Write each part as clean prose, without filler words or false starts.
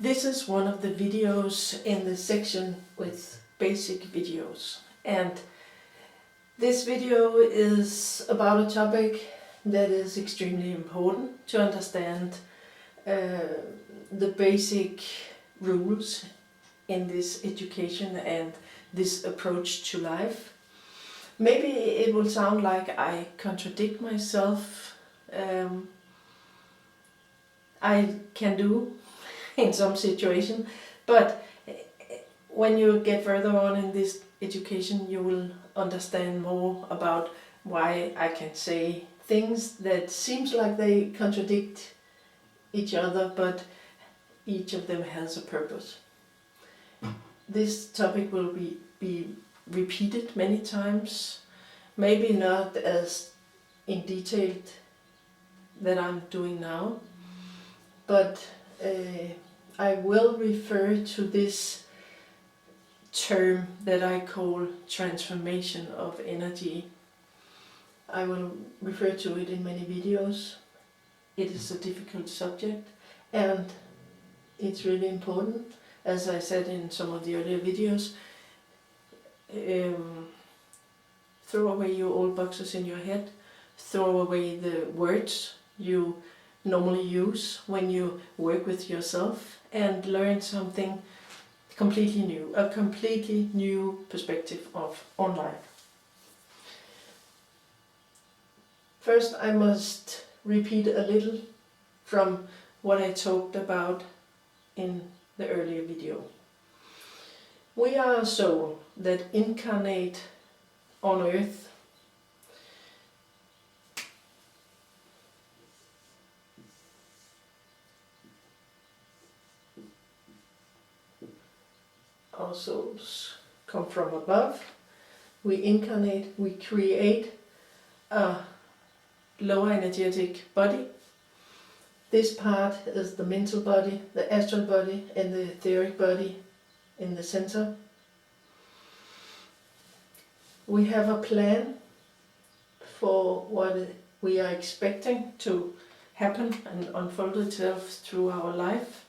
This is one of the videos in the section with basic videos, and this video is about a topic that is extremely important to understand the basic rules in this education and this approach to life. Maybe it will sound like I contradict myself. I can do in some situation, but when you get further on in this education, you will understand more about why I can say things that seems like they contradict each other, but each of them has a purpose. This topic will be repeated many times, maybe not as in detail that I'm doing now, but I will refer to this term that I call transformation of energy. I will refer to it in many videos. It is a difficult subject and it's really important. As I said in some of the earlier videos, throw away your old boxes in your head, throw away the words you normally use when you work with yourself, and learn something completely new, a completely new perspective on life. First, I must repeat a little from what I talked about in the earlier video. We are a soul that incarnate on earth Our souls come from above. We incarnate, we create a lower energetic body. This part is the mental body, the astral body, and the etheric body in the center. We have a plan for what we are expecting to happen and unfold itself through our life.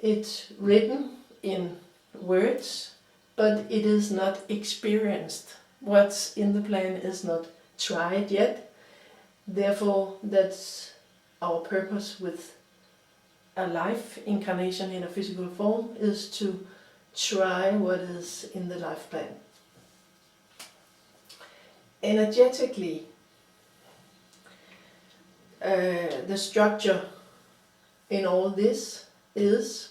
It's written in words, but it is not experienced. What's in the plan is not tried yet. Therefore, that's our purpose with a life incarnation in a physical form, is to try what is in the life plan. Energetically, the structure in all this is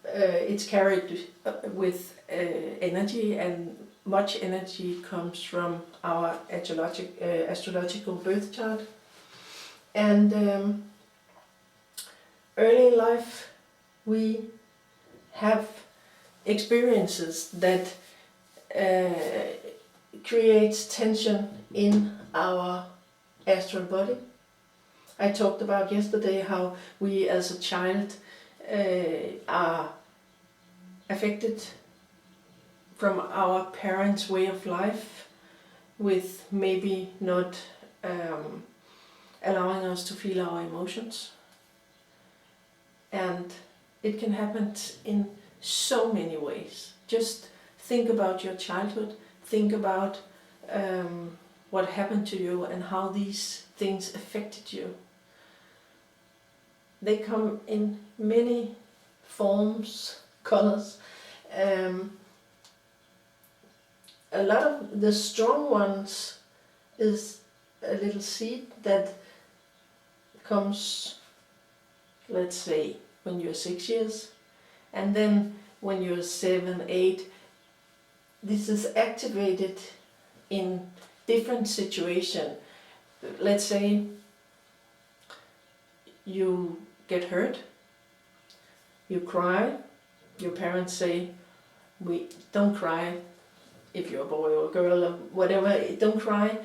it's carried with energy, and much energy comes from our astrological birth chart. And early in life we have experiences that creates tension in our astral body. I talked about yesterday how we as a child are affected from our parents' way of life, with maybe not allowing us to feel our emotions. And it can happen in so many ways. Just think about your childhood, think about what happened to you and how these things affected you. They come in many forms, colors. A lot of the strong ones is a little seed that comes, let's say, when you're 6 years, and then when you're 7, 8, this is activated in different situations. Let's say you get hurt, you cry, your parents say, don't cry, if you're a boy or a girl or whatever, don't cry,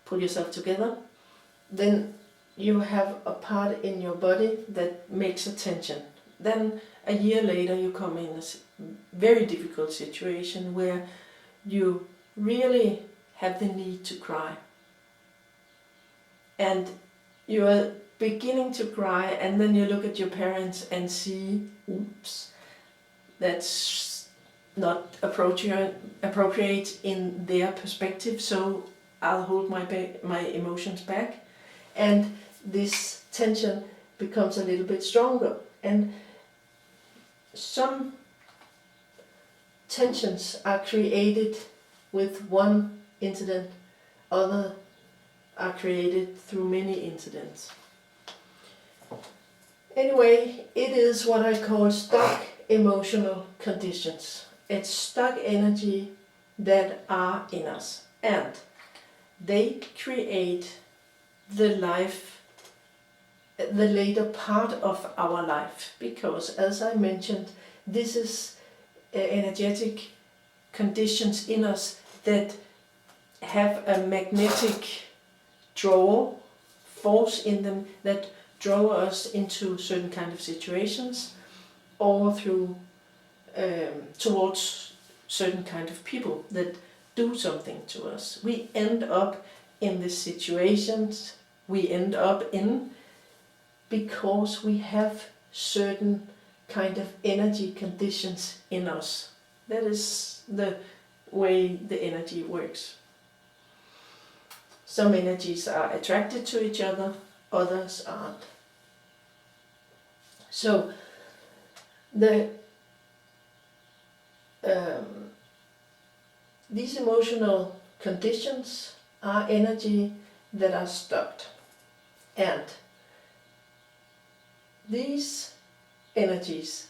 pull yourself together. Then you have a part in your body that makes a tension. Then a year later you come in a very difficult situation where you really have the need to cry. And you are beginning to cry, and then you look at your parents and see, oops, that's not appropriate in their perspective, so I'll hold my emotions back, and this tension becomes a little bit stronger. And some tensions are created with one incident, other are created through many incidents. Anyway, it is what I call stuck emotional conditions. It's stuck energy that are in us, and they create the later part of our life, because as I mentioned, this is energetic conditions in us that have a magnetic draw force in them that draw us into certain kind of situations, or through towards certain kind of people that do something to us. We end up in the situations we end up in because we have certain kind of energy conditions in us. That is the way the energy works. Some energies are attracted to each other, others aren't. So these emotional conditions are energy that are stuck, and these energies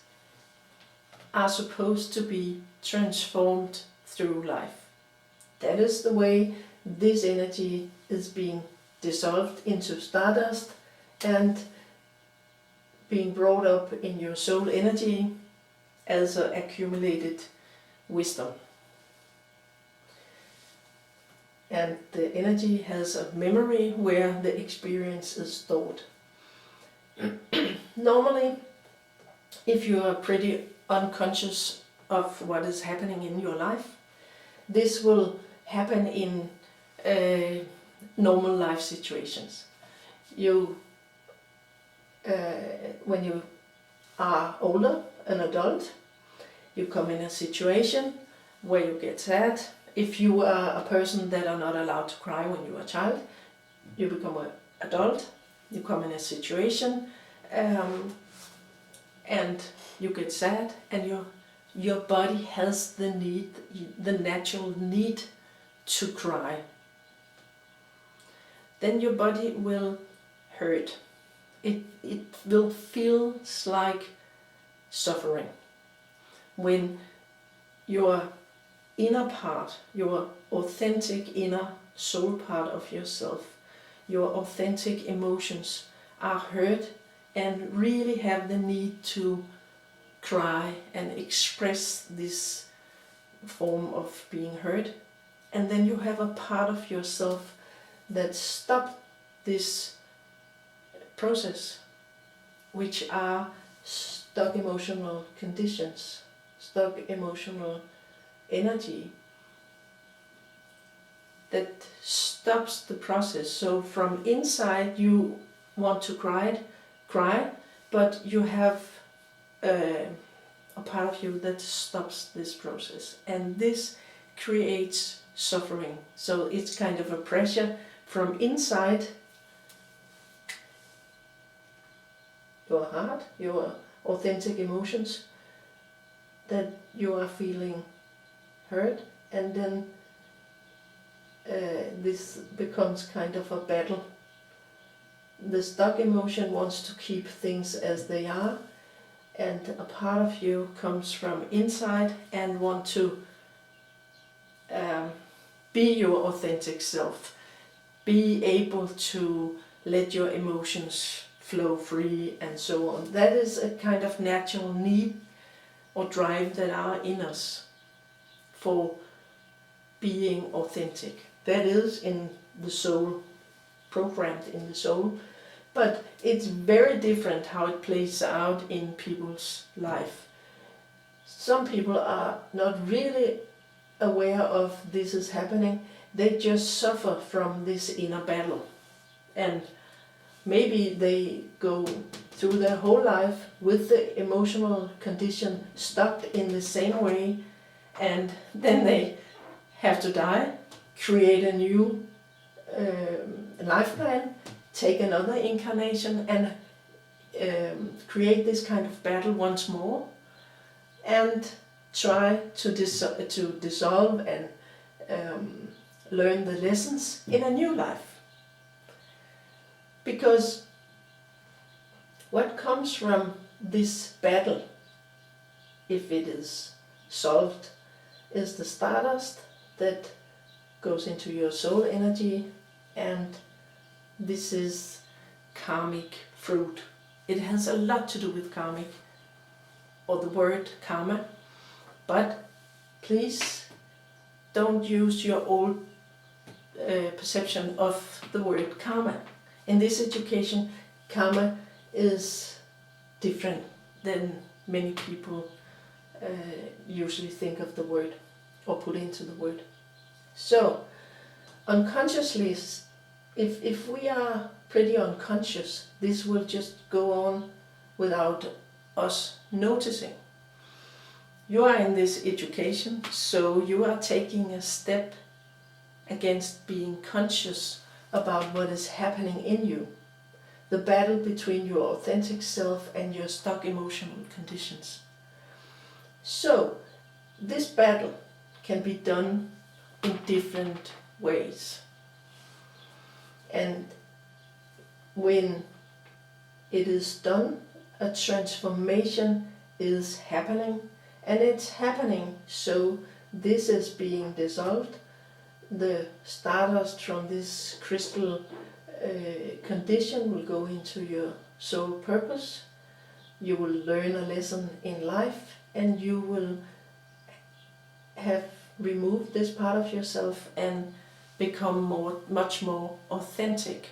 are supposed to be transformed through life. That is the way this energy is being dissolved into stardust and being brought up in your soul energy as an accumulated wisdom. And the energy has a memory where the experience is stored. Normally, if you are pretty unconscious of what is happening in your life, this will happen in normal life situations. When you are older, an adult, you come in a situation where you get sad. If you are a person that are not allowed to cry when you are a child, you become an adult, you come in a situation and you get sad, and your body has the natural need to cry. Then your body will hurt. It will feel like suffering when your inner part, your authentic inner soul part of yourself, your authentic emotions are hurt and really have the need to cry and express this form of being hurt. And then you have a part of yourself that stops this process, which are stuck emotional conditions, stuck emotional energy that stops the process. So from inside you want to cry, but you have a part of you that stops this process, and this creates suffering. So it's kind of a pressure from inside your heart, your authentic emotions, that you are feeling hurt, and then this becomes kind of a battle. The stuck emotion wants to keep things as they are, and a part of you comes from inside and want to be your authentic self, be able to let your emotions flow free and so on. That is a kind of natural need or drive that are in us for being authentic. That is in the soul, programmed in the soul, but it's very different how it plays out in people's life. Some people are not really aware of this is happening. They just suffer from this inner battle, and maybe they go through their whole life with the emotional condition stuck in the same way, and then they have to die, create a new life plan, take another incarnation, and create this kind of battle once more, and try to dissolve and learn the lessons in a new life. Because what comes from this battle, if it is solved, is the stardust that goes into your soul energy, and this is karmic fruit. It has a lot to do with karmic, or the word karma, but please don't use your old perception of the word karma. In this education, karma is different than many people usually think of the word or put into the word. So, unconsciously, if we are pretty unconscious, this will just go on without us noticing. You are in this education, so you are taking a step against being conscious about what is happening in you. The battle between your authentic self and your stuck emotional conditions. So, this battle can be done in different ways. And when it is done, a transformation is happening, and it's happening so this is being dissolved. The stardust from this crystal condition will go into your soul purpose. You will learn a lesson in life, and you will have removed this part of yourself and become much more authentic.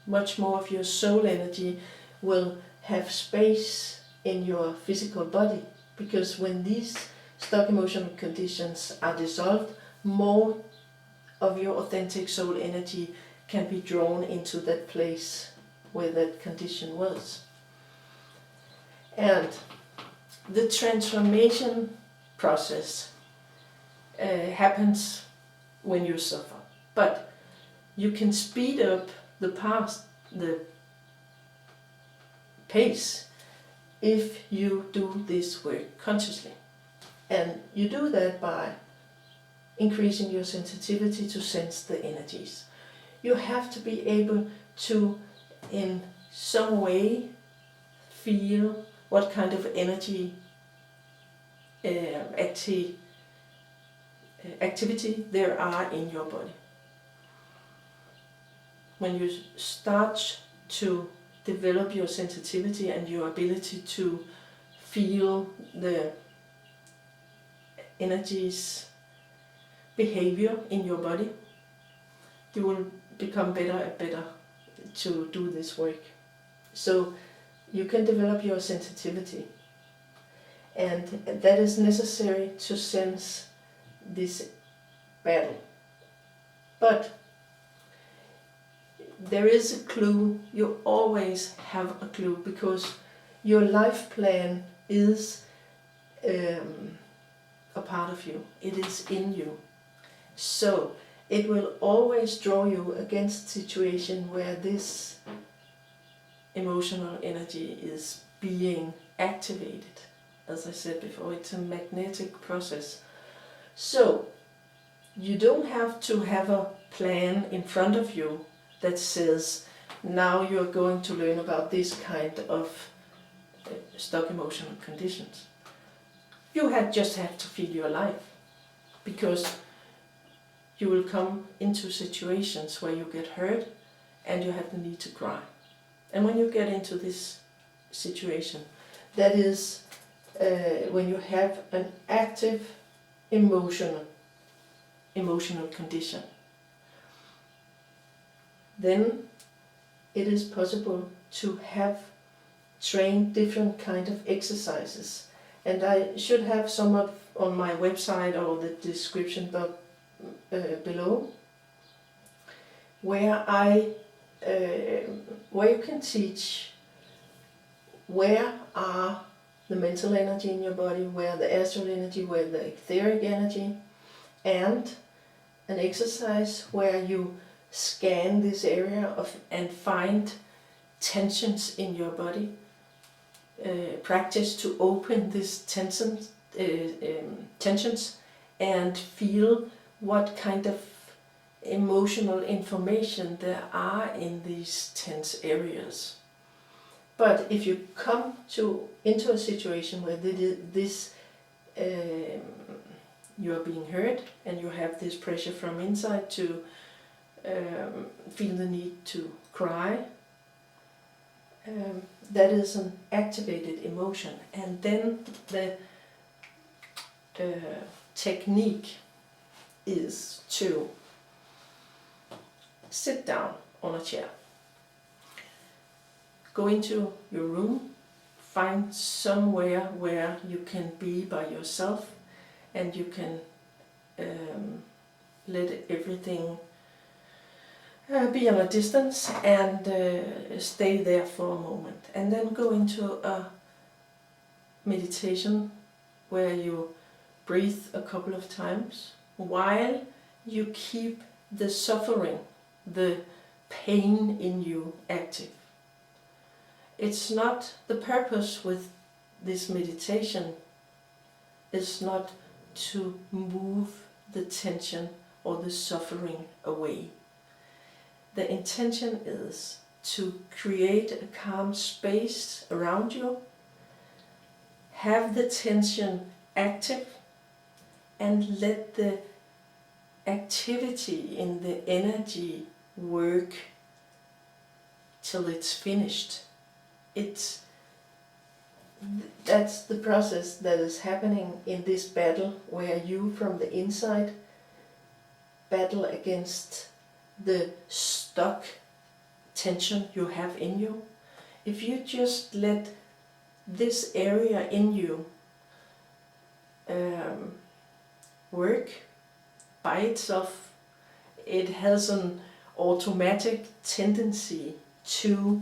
Much more of your soul energy will have space in your physical body, because when these stuck emotional conditions are dissolved, more of your authentic soul energy can be drawn into that place where that condition was. And the transformation process happens when you suffer, but you can speed up the pace if you do this work consciously. And you do that by increasing your sensitivity to sense the energies. You have to be able to, in some way, feel what kind of energy activity there are in your body. When you start to develop your sensitivity and your ability to feel the energies behavior in your body, you will become better and better to do this work. So you can develop your sensitivity, and that is necessary to sense this battle. But there is a clue. You always have a clue, because your life plan is a part of you. It is in you. So it will always draw you against a situation where this emotional energy is being activated. As I said before, it's a magnetic process. So you don't have to have a plan in front of you that says, now you're going to learn about this kind of stuck emotional conditions. You just have to feel your life, because you will come into situations where you get hurt and you have the need to cry. And when you get into this situation, that is when you have an active emotional condition, then it is possible to have trained different kind of exercises. And I should have some up on my website or the description below, where I where you can teach where are the mental energy in your body, where the astral energy, where the etheric energy, and an exercise where you scan this area and find tensions in your body. Practice to open these tensions and feel what kind of emotional information there are in these tense areas. But if you come into a situation where you are being hurt and you have this pressure from inside to feel the need to cry, that is an activated emotion. And then the technique is to sit down on a chair. Go into your room, find somewhere where you can be by yourself and you can let everything be on a distance and stay there for a moment. And then go into a meditation where you breathe a couple of times while you keep the suffering, the pain in you active. It's not the purpose with this meditation is not to move the tension or the suffering away. The intention is to create a calm space around you, have the tension active, and let the activity in the energy work till it's finished. That's the process that is happening in this battle, where you from the inside battle against the stuck tension you have in you. If you just let this area in you work by itself, it has an automatic tendency to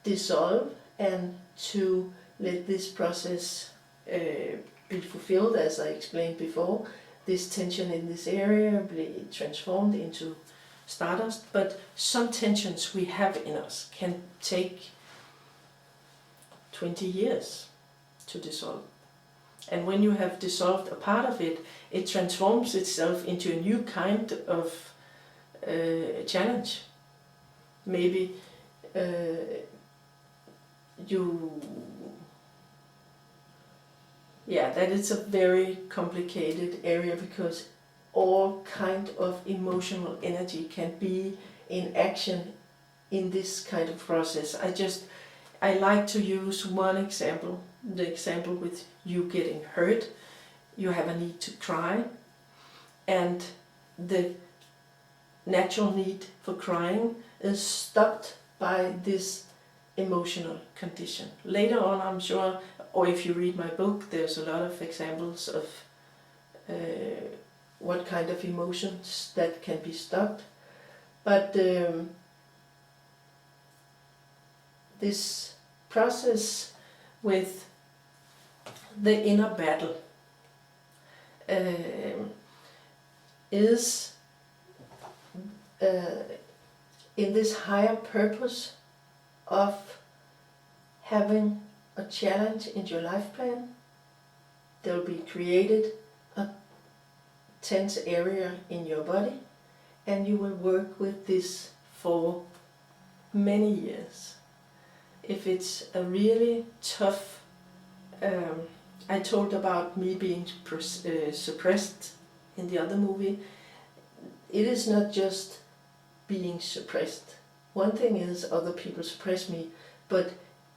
dissolve and to let this process be fulfilled, as I explained before. This tension in this area be transformed into stardust, but some tensions we have in us can take 20 years to dissolve. And when you have dissolved a part of it, it transforms itself into a new kind of challenge. Maybe that is a very complicated area, because all kind of emotional energy can be in action in this kind of process. I like to use one example, the example with you getting hurt. You have a need to cry, and the natural need for crying is stopped by this emotional condition. Later on, I'm sure, or if you read my book, there's a lot of examples of what kind of emotions that can be stopped. But this process with the inner battle is in this higher purpose of having a challenge in your life plan. There will be created a tense area in your body, and you will work with this for many years. If it's a really tough, I told about me being suppressed in the other movie. It is not just being suppressed. One thing is other people suppress me, but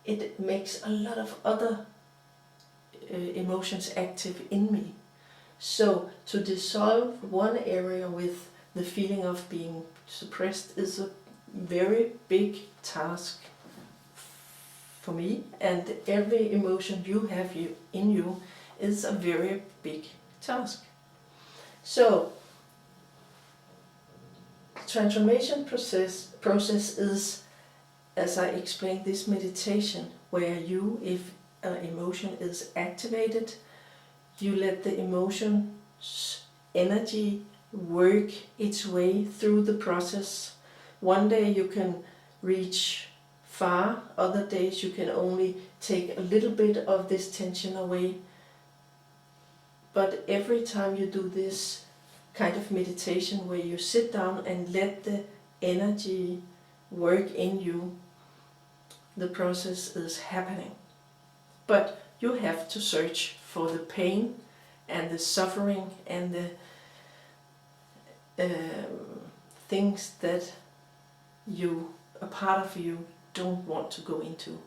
it makes a lot of other emotions active in me. So to dissolve one area with the feeling of being suppressed is a very big task for me, and every emotion you have in you is a very big task. So transformation process is as I explained, this meditation where you, if an emotion is activated, you let the emotion's energy work its way through the process. One day you can reach far, other days you can only take a little bit of this tension away. But every time you do this kind of meditation where you sit down and let the energy work in you, the process is happening. But you have to search for the pain and the suffering and the things that a part of you don't want to go into.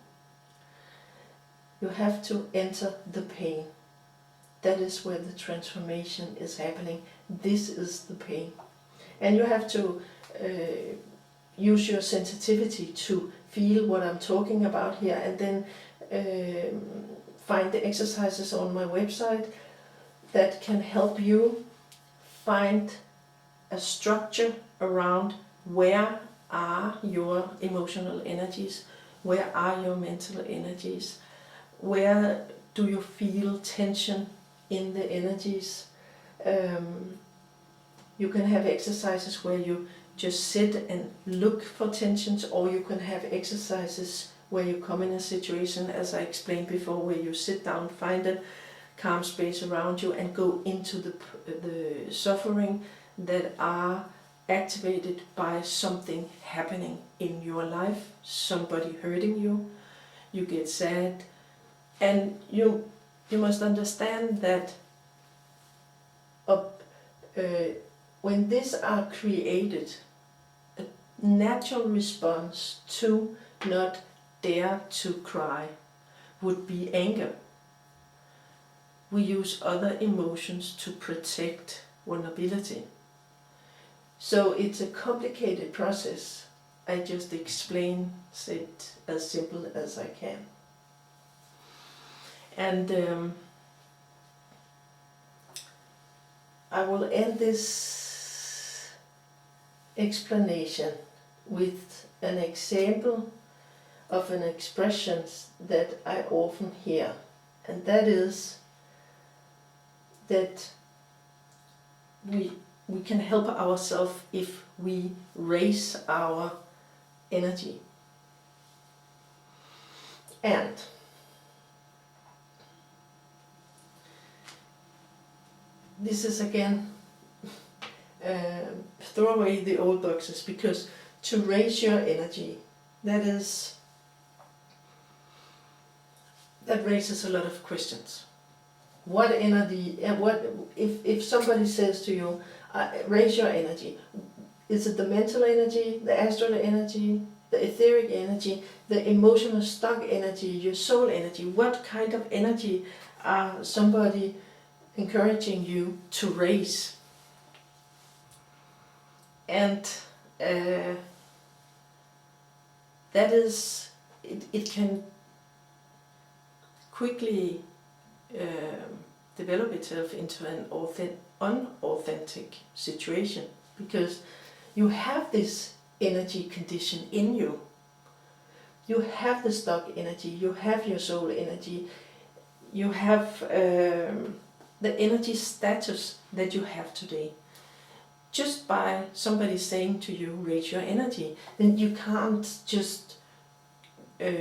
You have to enter the pain. That is where the transformation is happening. This is the pain. And you have to use your sensitivity to feel what I'm talking about here, and then find the exercises on my website that can help you find a structure around where are your emotional energies, where are your mental energies, where do you feel tension in the energies. You can have exercises where you just sit and look for tensions, or you can have exercises where you come in a situation, as I explained before, where you sit down, find a calm space around you and go into the suffering that are activated by something happening in your life, somebody hurting you, you get sad, and you must understand that when these are created, a natural response to not dare to cry would be anger. We use other emotions to protect vulnerability. So it's a complicated process. I just explain it as simple as I can. And I will end this explanation with an example of an expression that I often hear, and that is that we can help ourselves if we raise our energy. And this is again, throw away the old boxes, because to raise your energy, that raises a lot of questions. What energy, what if somebody says to you, raise your energy, is it the mental energy, the astral energy, the etheric energy, the emotional stock energy, your soul energy? What kind of energy are somebody encouraging you to raise? And that is, it can quickly develop itself into an unauthentic situation, because you have this energy condition in you. You have the stock energy, you have your soul energy, you have the energy status that you have today. Just by somebody saying to you, raise your energy, then you can't just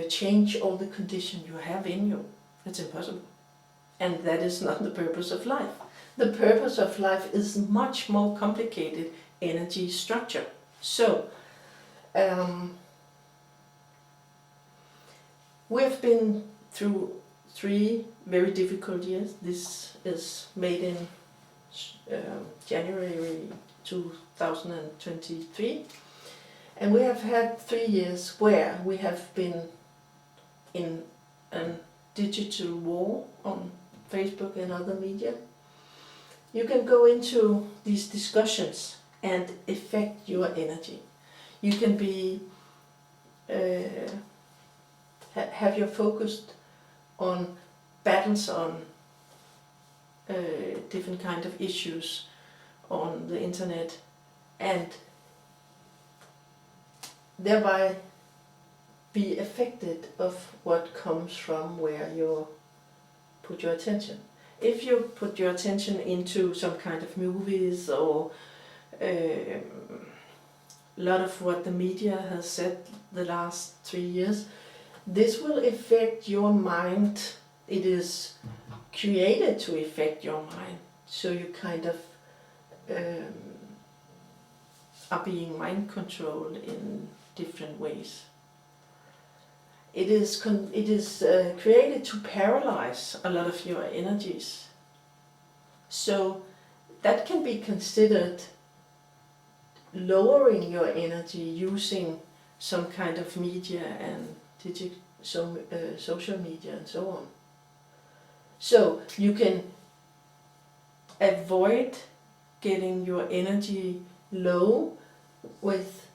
change all the condition you have in you. It's impossible. And that is not the purpose of life. The purpose of life is much more complicated energy structure. So, we have been through 3 very difficult years. This is made in January 2023. And we have had 3 years where we have been in a digital war on Facebook and other media. You can go into these discussions and affect your energy. You can be have your focus on battles on different kind of issues on the internet, and thereby be affected of what comes from where you put your attention. If you put your attention into some kind of movies or a lot of what the media has said the last 3 years, this will affect your mind. It is created to affect your mind, so you kind of are being mind controlled in different ways. It is created to paralyze a lot of your energies. So that can be considered lowering your energy using some kind of media and social media and so on. So you can avoid getting your energy low with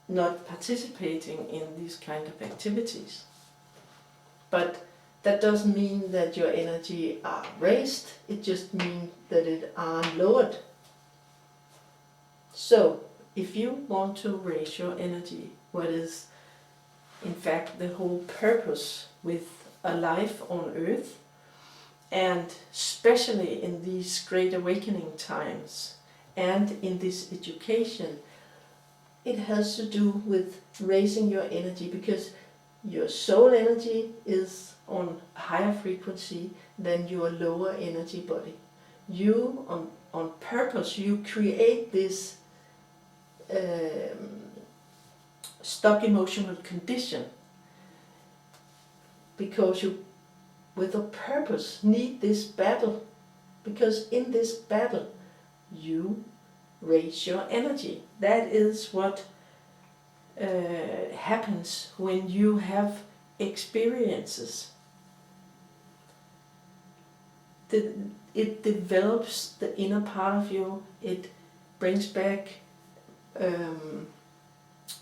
not participating in these kind of activities. But that doesn't mean that your energy are raised, it just means that it are lowered. So if you want to raise your energy, what is in fact the whole purpose with a life on earth, and especially in these great awakening times and in this education, it has to do with raising your energy, because your soul energy is on a higher frequency than your lower energy body. You, on purpose, you create this stuck emotional condition because you, with a purpose, need this battle, because in this battle you raise your energy. That is what happens when you have experiences. It develops the inner part of you, it brings back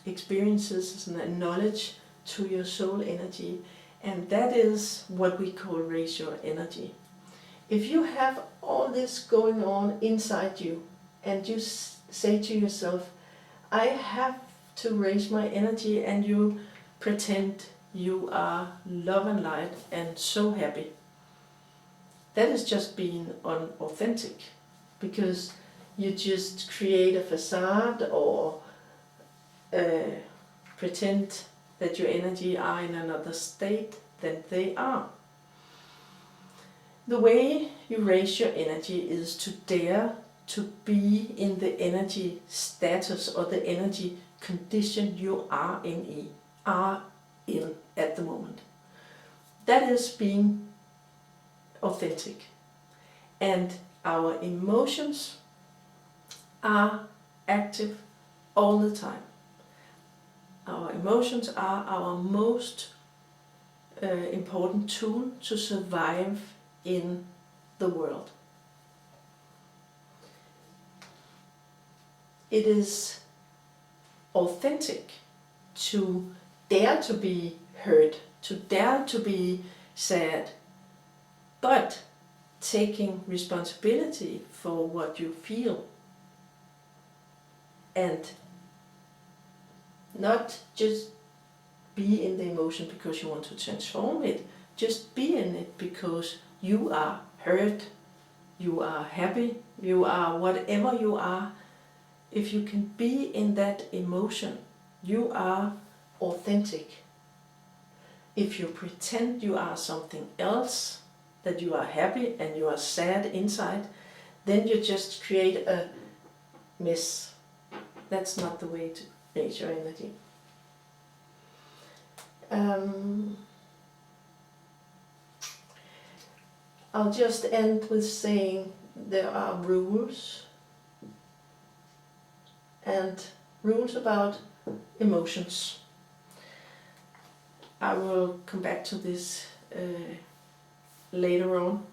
experiences and knowledge to your soul energy, and that is what we call raise your energy. If you have all this going on inside you and you say to yourself, I have to raise my energy, and you pretend you are love and light and so happy, that is just being unauthentic, because you just create a facade or pretend that your energy are in another state than they are. The way you raise your energy is to dare to be in the energy status or the energy condition you are in at the moment. That is being authentic. And our emotions are active all the time. Our emotions are our most important tool to survive in the world. It is authentic to dare to be hurt, to dare to be sad, but taking responsibility for what you feel, and not just be in the emotion because you want to transform it, just be in it because you are hurt, you are happy, you are whatever you are. If you can be in that emotion, you are authentic. If you pretend you are something else, that you are happy and you are sad inside, then you just create a mess. That's not the way to raise your energy. I'll just end with saying there are rules, and rules about emotions. I will come back to this later on.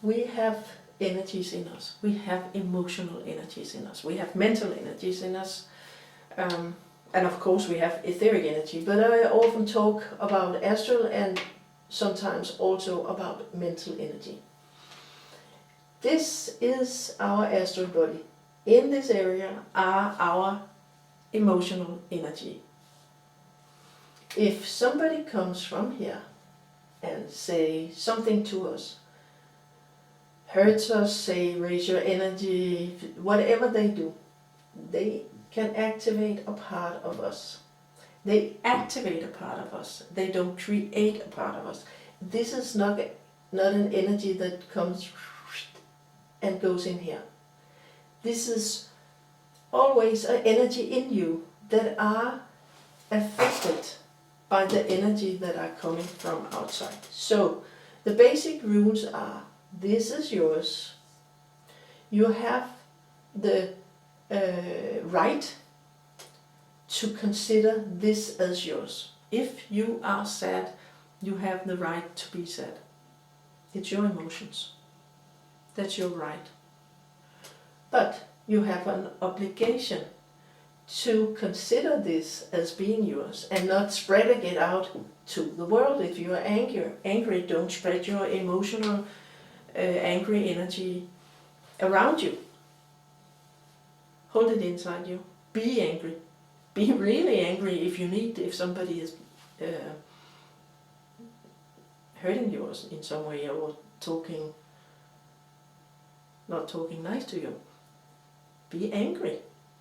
We have energies in us. We have emotional energies in us. We have mental energies in us. And of course we have etheric energy. But I often talk about astral and sometimes also about mental energy. This is our astral body. In this area are our emotional energy. if somebody comes from here and say something to us, hurts us, say raise your energy, whatever they do, they can activate a part of us. They activate a part of us. They don't create a part of us. This is not an energy that comes and goes in here. This is always an energy in you that are affected by the energy that are coming from outside. So the basic rules are, this is yours. You have the right to consider this as yours. If you are sad, you have the right to be sad. It's your emotions. That's your right. But you have an obligation to consider this as being yours and not spreading it out to the world. If you are angry, don't spread your emotional angry energy around you. Hold it inside you. Be angry. Be really angry if you need, if somebody is hurting you in some way or not talking nice to you. Be angry.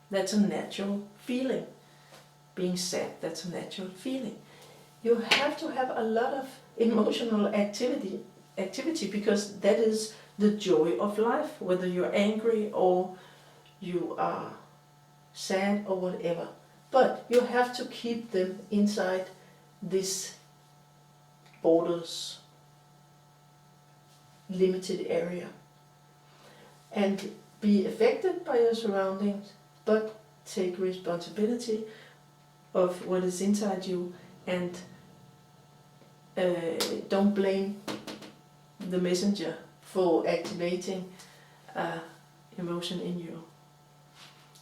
That's a natural feeling. Being sad, that's a natural feeling. You have to have a lot of emotional activity because that is the joy of life, whether you're angry or you are sad or whatever. But you have to keep them inside this borders, limited area, and be affected by your surroundings, but take responsibility of what is inside you, and don't blame the messenger for activating emotion in you.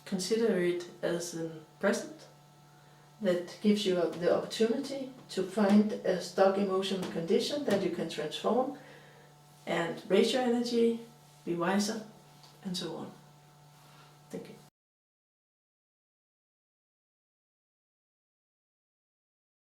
Consider it as a present that gives you the opportunity to find a stuck emotional condition that you can transform and raise your energy, be wiser, and so on. Thank you.